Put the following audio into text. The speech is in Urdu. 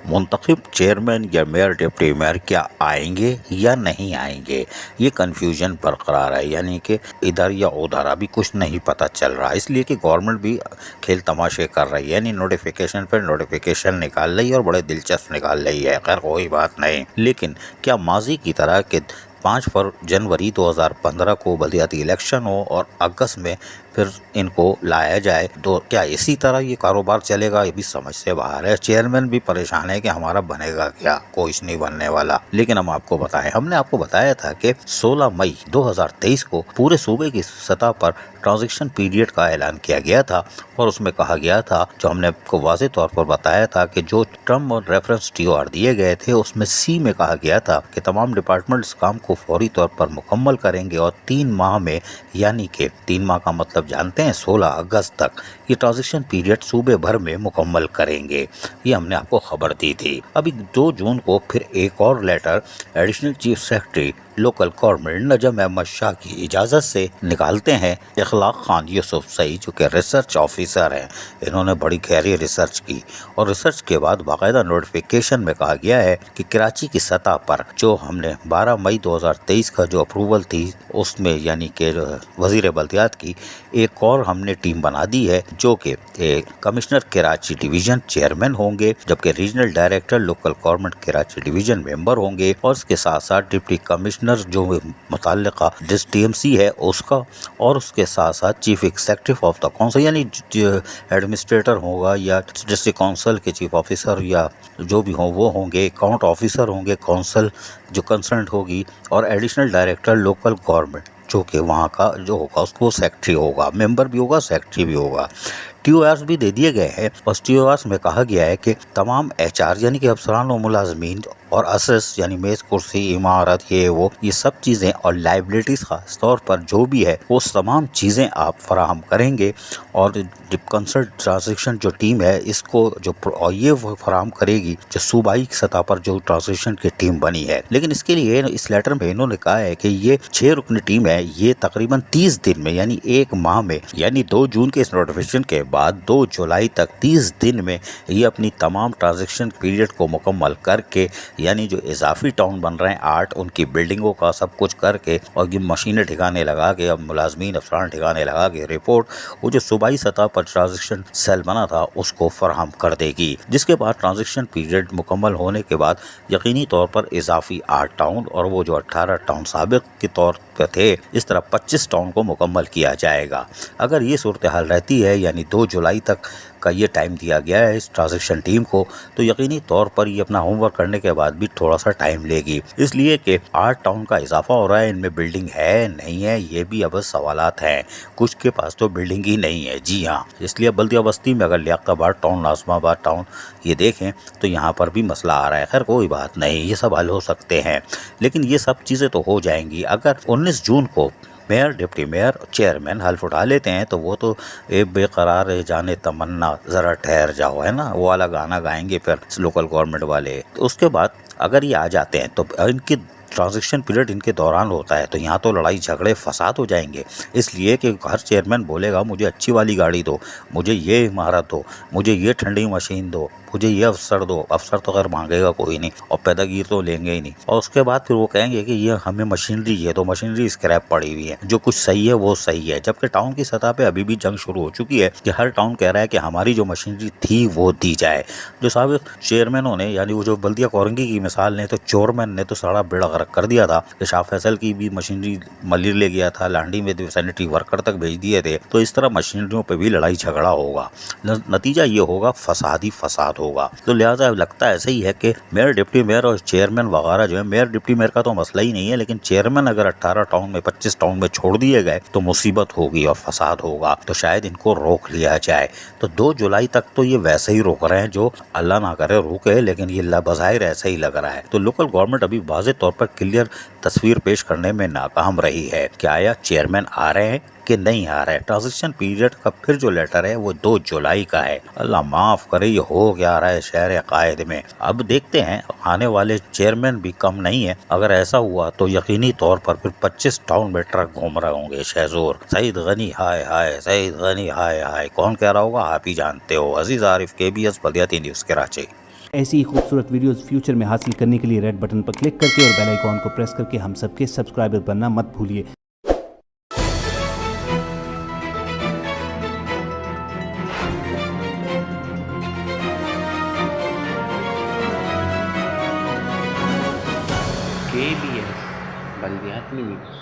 منتخب چیئرمین یا میئر ڈپٹی میئر کیا آئیں گے یا نہیں آئیں گے، یہ کنفیوژن برقرار ہے، یعنی کہ ادھر یا ادھر ابھی کچھ نہیں پتہ چل رہا، اس لیے کہ گورنمنٹ بھی کھیل تماشے کر رہی ہے، یعنی نوٹیفیکیشن پر نوٹیفیکیشن نکال رہی ہے اور بڑے دلچسپ نکال رہی ہے، خیر کوئی بات نہیں، لیکن کیا ماضی کی طرح کہ 5 جنوری 2015 کو بلدیاتی الیکشن ہو اور اگست میں پھر ان کو لایا جائے، تو کیا اسی طرح یہ کاروبار چلے گا؟ یہ بھی سمجھ سے باہر ہے، چیئرمین بھی پریشان ہے کہ ہمارا بنے گا کیا، کچھ نہیں بننے والا۔ لیکن ہم آپ کو بتائیں، ہم نے آپ کو بتایا تھا کہ 16 مئی 2023 کو پورے صوبے کی سطح پر ٹرانزیکشن پیریڈ کا اعلان کیا گیا تھا، اور اس میں کہا گیا تھا، جو ہم نے آپ کو واضح طور پر بتایا تھا کہ جو ٹرم اور ریفرنس ٹی او آر دیے گئے تھے، اس میں سی میں کہا گیا تھا کہ تمام ڈپارٹمنٹ اس کام کو فوری طور پر مکمل کریں گے اور 3 ماہ میں، یعنی کہ 3 ماہ کا مطلب جانتے ہیں 16 اگست تک یہ ٹرانزیکشن پیریڈ صوبے بھر میں مکمل کریں گے، یہ ہم نے آپ کو خبر دی تھی۔ ابھی 2 جون کو پھر ایک اور letter additional chief secretary local government Najam Ahmed Shah کی اجازت سے نکالتے ہیں۔ اخلاق خان یوسف سعید جو کہ ریسرچ آفیسر ہیں، انہوں نے بڑی گہری ریسرچ کی، اور ریسرچ کے بعد باقاعدہ نوٹیفیکیشن میں کہا گیا ہے کہ کراچی کی سطح پر جو ہم نے 12 مئی 2023 کا جو اپروول تھی، اس میں یعنی کہ وزیر بلدیات کی ایک اور ہم نے ٹیم بنا دی ہے، جو کہ کمشنر کراچی ڈویژن چیئرمین ہوں گے، جبکہ regional director local government Karachi division member ہوں گے، اور اس کے ساتھ ساتھ ڈپٹی کمشنر جو متعلقہ ٹی ایم سی ہے اس کا، اور اس کے ساتھ ساتھ chief executive of the council, یعنی ایڈمنسٹریٹر ہوگا یا ڈسٹرکٹ کونسل کے چیف آفیسر یا جو بھی ہوں وہ ہوں گے، اکاؤنٹ آفیسر ہوں گے کونسل جو کنسرنٹ ہوگی، اور ایڈیشنل ڈائریکٹر لوکل گورنمنٹ جو کہ وہاں کا جو ہوگا اس کو سیکرٹری ہوگا، ممبر بھی ہوگا، سیکرٹری بھی ہوگا۔ ٹی او آرز بھی دے دیے گئے ہیں، اور ٹی او آرز میں کہا گیا ہے کہ تمام ایچ آر یعنی کہ افسران و ملازمین اور اسس یعنی میز کرسی عمارت یہ سب چیزیں اور لائبلٹیز خاص طور پر جو بھی ہے وہ تمام چیزیں آپ فراہم کریں گے، اور کنسرٹ ٹرانزیکشن جو ٹیم ہے اس کو اور یہ فراہم کرے گی جو صوبائی سطح پر جو ٹرانزیکشن کی ٹیم بنی ہے۔ لیکن اس کے لیے اس لیٹر میں انہوں نے کہا ہے کہ یہ 6 رکنی ٹیم ہے، یہ تقریباً 30 دن میں یعنی 1 ماہ میں، یعنی 2 جون کے اس نوٹیفیکیشن کے بعد 2 جولائی تک 30 دن میں یہ اپنی تمام ٹرانزیکشن پیریڈ کو مکمل کر کے، یعنی جو اضافی ٹاؤن بن رہے ہیں 8 ان کی بلڈنگوں کا سب کچھ کر کے، اور یہ مشینیں ٹھکانے لگا کے، اب ملازمین افسران ٹھکانے لگا کے رپورٹ وہ جو صوبائی سطح پر ٹرانزیکشن سیل بنا تھا اس کو فراہم کر دے گی، جس کے بعد ٹرانزیکشن پیریڈ مکمل ہونے کے بعد یقینی طور پر اضافی 8 ٹاؤن اور وہ جو 18 ٹاؤن سابق کے طور پہ تھے، اس طرح 25 ٹاؤن کو مکمل کیا جائے گا۔ اگر یہ صورتحال رہتی ہے، یعنی 2 جولائی تک کا یہ ٹائم دیا گیا ہے اس ٹرانزیکشن ٹیم کو، تو یقینی طور پر یہ اپنا ہوم ورک کرنے کے بعد بھی تھوڑا سا ٹائم لے گی، اس لیے کہ 8 ٹاؤن کا اضافہ ہو رہا ہے، ان میں بلڈنگ ہے نہیں ہے یہ بھی اب سوالات ہیں، کچھ کے پاس تو بلڈنگ ہی نہیں ہے، جی ہاں، اس لیے بلدیہ بستی میں اگر لیاقت آباد ٹاؤن، ناظم آباد ٹاؤن یہ دیکھیں تو یہاں پر بھی مسئلہ آ رہا ہے، خیر کوئی بات نہیں، یہ سب حل ہو سکتے ہیں، لیکن یہ سب چیزیں تو ہو جائیں گی۔ اگر 19 جون کو میئر، ڈپٹی میئر، چیئرمین حلف اٹھا لیتے ہیں تو وہ تو ایک بے قرار جانے تمنا ذرا ٹھہر جاؤ ہے نا، وہ والا گانا گائیں گے پھر لوکل گورنمنٹ والے۔ اس کے بعد اگر یہ آ جاتے ہیں تو ان کی ٹرانزیکشن پیریڈ ان کے دوران ہوتا ہے تو یہاں تو لڑائی جھگڑے فساد ہو جائیں گے، اس لیے کہ ہر چیئرمین بولے گا مجھے اچھی والی گاڑی دو، مجھے یہ عمارت دو، مجھے یہ ٹھنڈی مشین دو، مجھے یہ افسر دو، افسر تو خیر مانگے گا کوئی نہیں، اور پیدا گیر تو لیں گے ہی نہیں، اور اس کے بعد پھر وہ کہیں گے کہ یہ ہمیں مشینری ہے تو مشینری اسکریپ پڑی ہوئی ہے، جو کچھ صحیح ہے وہ صحیح ہے، جبکہ ٹاؤن کی سطح پہ ابھی بھی جنگ شروع ہو چکی ہے کہ ہر ٹاؤن کہہ رہا ہے کہ ہماری جو مشینری تھی وہ دی جائے۔ جو سابق چیئرمینوں نے، یعنی وہ جو بلدیہ کورنگی کی مثال نے تو چورمین نے تو سارا بیڑا غرق کر دیا تھا کہ شاہ فیصل کی بھی مشینری ملیر لے گیا تھا، لانڈی میں سینیٹری ورکر تک بھیج دیے تھے، تو اس طرح مشینریوں پہ بھی لڑائی جھگڑا ہوگا، نتیجہ یہ ہوگا فسادی فساد ہوگا۔ تو لہٰذا لگتا ہے ایسا ہی ہے کہ میئر، ڈپٹی میئر اور چیئرمین وغیرہ جو ہے، میئر ڈپٹی میئر کا تو مسئلہ ہی نہیں ہے، لیکن چیئرمین اگر 18 ٹاؤن میں 25 ٹاؤن میں چھوڑ دیے گئے تو مصیبت ہوگی اور فساد ہوگا، تو شاید ان کو روک لیا جائے۔ تو 2 جولائی تک تو یہ ویسے ہی روک رہے ہیں، جو اللہ نہ کرے روکے، لیکن یہ بظاہر ایسا ہی لگ رہا ہے۔ تو لوکل گورنمنٹ ابھی واضح طور پر کلیئر تصویر پیش کرنے میں ناکام رہی ہے کہ آیا چیئرمین آ رہے ہیں کہ نہیں آ رہا ہے۔ ٹرانزیکشن پیریڈ کا پھر جو لیٹر ہے وہ 2 جولائی کا ہے، اللہ معاف کرے یہ ہو کیا رہا ہے شہر قائد میں۔ اب دیکھتے ہیں، آنے والے چیئرمین بھی کم نہیں ہے، اگر ایسا ہوا تو یقینی طور پر پھر 25 ٹاؤن میں ٹرک گھوم رہے ہوں گے شہزور، سعید غنی ہائے ہائے، سعید غنی ہائے ہائے، کون کہہ رہا ہوگا آپ ہی جانتے ہو۔ عزیز عارف، KBS بلدیاتی نیوز، کراچی۔ ایسی ہی خوبصورت ویڈیوز فیوچر میں حاصل کرنے کے لیے ریڈ بٹن پر کلک کر کے اور بیل آئیکن کو پریس کر کے ہم سب کے سبسکرائبر بننا مت بھولیے۔ KBS بلدیات news.